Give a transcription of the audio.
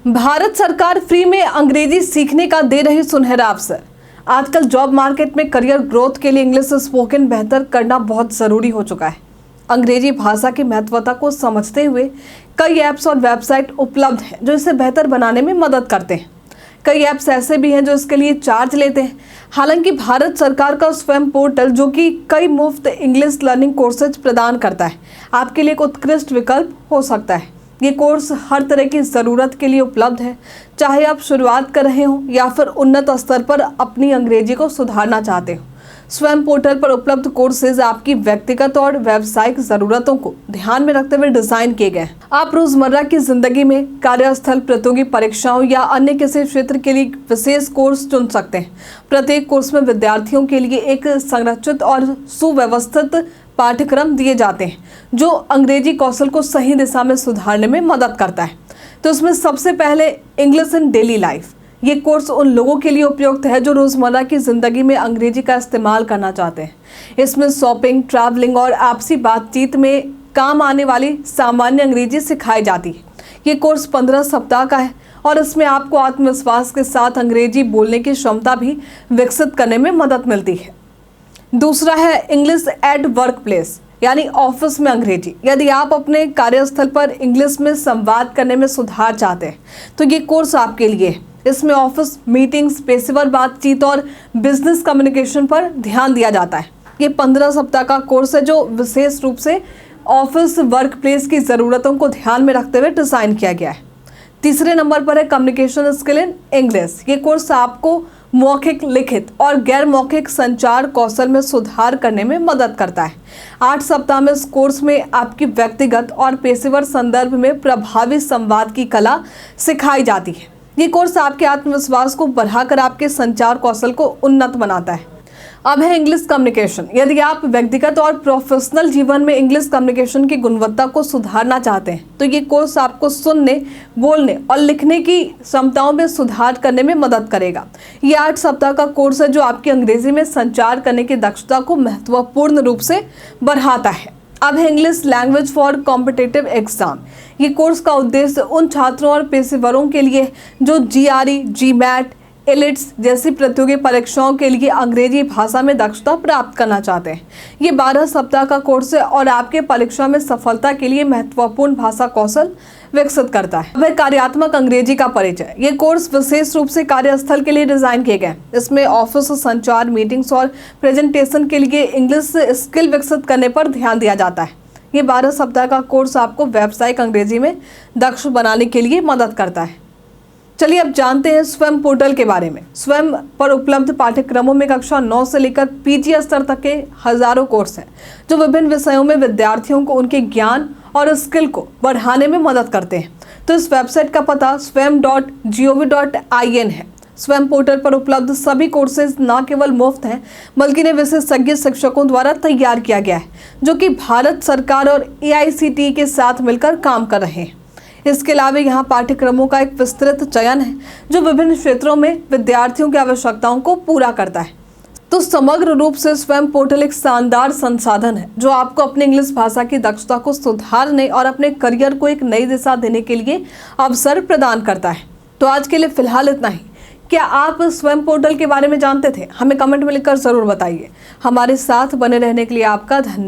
भारत सरकार फ्री में अंग्रेजी सीखने का दे रही सुनहरा अवसर। आजकल जॉब मार्केट में करियर ग्रोथ के लिए इंग्लिश स्पोकन बेहतर करना बहुत ज़रूरी हो चुका है। अंग्रेजी भाषा की महत्वता को समझते हुए कई ऐप्स और वेबसाइट उपलब्ध हैं जो इसे बेहतर बनाने में मदद करते हैं। कई ऐप्स ऐसे भी हैं जो इसके लिए चार्ज लेते हैं। हालांकि भारत सरकार का स्वयं पोर्टल, जो कि कई मुफ्त इंग्लिश लर्निंग कोर्सेज प्रदान करता है, आपके लिए एक उत्कृष्ट विकल्प हो सकता है। ये कोर्स हर तरह की ज़रूरत के लिए उपलब्ध है, चाहे आप शुरुआत कर रहे हो या फिर उन्नत स्तर पर अपनी अंग्रेजी को सुधारना चाहते हो। स्वयं पोर्टल पर उपलब्ध कोर्सेज आपकी व्यक्तिगत और व्यावसायिक ज़रूरतों को ध्यान में रखते हुए डिज़ाइन किए गए हैं। आप रोज़मर्रा की ज़िंदगी में कार्यस्थल, प्रतियोगी परीक्षाओं या अन्य किसी क्षेत्र के लिए विशेष कोर्स चुन सकते हैं। प्रत्येक कोर्स में विद्यार्थियों के लिए एक संरचित और सुव्यवस्थित पाठ्यक्रम दिए जाते हैं जो अंग्रेजी कौशल को सही दिशा में सुधारने में मदद करता है। तो इसमें सबसे पहले इंग्लिश इन डेली लाइफ। ये कोर्स उन लोगों के लिए उपयुक्त है जो रोज़मर्रा की ज़िंदगी में अंग्रेजी का इस्तेमाल करना चाहते हैं। इसमें शॉपिंग, ट्रैवलिंग और आपसी बातचीत में काम आने वाली सामान्य अंग्रेजी सिखाई जाती है। ये कोर्स 15 सप्ताह का है और इसमें आपको आत्मविश्वास के साथ अंग्रेजी बोलने की क्षमता भी विकसित करने में मदद मिलती है। दूसरा है इंग्लिश एट वर्क प्लेस, यानी ऑफिस में अंग्रेजी। यदि आप अपने कार्यस्थल पर इंग्लिश में संवाद करने में सुधार चाहते हैं तो ये कोर्स आपके लिए है। इसमें ऑफिस मीटिंग्स, पेशेवर बातचीत और बिजनेस कम्युनिकेशन पर ध्यान दिया जाता है। ये 15 सप्ताह का कोर्स है जो विशेष रूप से ऑफिस वर्क प्लेस की ज़रूरतों को ध्यान में रखते हुए डिज़ाइन किया गया है। तीसरे नंबर पर है कम्युनिकेशन स्किल इन इंग्लिश। ये कोर्स आपको मौखिक, लिखित और गैर मौखिक संचार कौशल में सुधार करने में मदद करता है। 8 सप्ताह में इस कोर्स में आपकी व्यक्तिगत और पेशेवर संदर्भ में प्रभावी संवाद की कला सिखाई जाती है। ये कोर्स आपके आत्मविश्वास को बढ़ाकर आपके संचार कौशल को उन्नत बनाता है। अब है इंग्लिश कम्युनिकेशन। यदि आप व्यक्तिगत और प्रोफेशनल जीवन में इंग्लिश कम्युनिकेशन की गुणवत्ता को सुधारना चाहते हैं तो ये कोर्स आपको सुनने, बोलने और लिखने की क्षमताओं में सुधार करने में मदद करेगा। ये 8 सप्ताह का कोर्स है जो आपकी अंग्रेजी में संचार करने की दक्षता को महत्वपूर्ण रूप से बढ़ाता है। अब है English language for competitive exam. ये कोर्स का उद्देश्य उन छात्रों और पेशेवरों के लिए जो GRE, GMAT, एलिट्स जैसी प्रतियोगी परीक्षाओं के लिए अंग्रेजी भाषा में दक्षता प्राप्त करना चाहते हैं। ये 12 सप्ताह का कोर्स है और आपके परीक्षा में सफलता के लिए महत्वपूर्ण भाषा कौशल विकसित करता है। वह कार्यात्मक अंग्रेजी का परिचय। ये कोर्स विशेष रूप से कार्यस्थल के लिए डिजाइन किए गए। इसमें ऑफिस संचार, मीटिंग्स और प्रेजेंटेशन के लिए इंग्लिश स्किल विकसित करने पर ध्यान दिया जाता है। ये 12 सप्ताह का कोर्स आपको व्यावसायिक अंग्रेजी में दक्ष बनाने के लिए मदद करता है। चलिए अब जानते हैं स्वयं पोर्टल के बारे में। स्वयं पर उपलब्ध पाठ्यक्रमों में कक्षा 9 से लेकर PG स्तर तक के हजारों कोर्स हैं जो विभिन्न विषयों में विद्यार्थियों को उनके ज्ञान और स्किल को बढ़ाने में मदद करते हैं। तो इस वेबसाइट का पता swam.gov.in है। स्वयं पोर्टल पर उपलब्ध सभी कोर्सेज न केवल मुफ्त हैं बल्कि इन्हें विशेषज्ञ शिक्षकों द्वारा तैयार किया गया है जो कि भारत सरकार और AICTE के साथ मिलकर काम कर रहे हैं। इसके अलावा यहाँ पाठ्यक्रमों का एक विस्तृत चयन है जो विभिन्न क्षेत्रों में विद्यार्थियों की आवश्यकताओं को पूरा करता है। तो समग्र रूप से स्वयं पोर्टल एक शानदार संसाधन है जो आपको अपनी इंग्लिश भाषा की दक्षता को सुधारने और अपने करियर को एक नई दिशा देने के लिए अवसर प्रदान करता है। तो आज के लिए फिलहाल इतना ही। क्या आप स्वयं पोर्टल के बारे में जानते थे? हमें कमेंट में लिखकर ज़रूर बताइए। हमारे साथ बने रहने के लिए आपका धन्यवाद।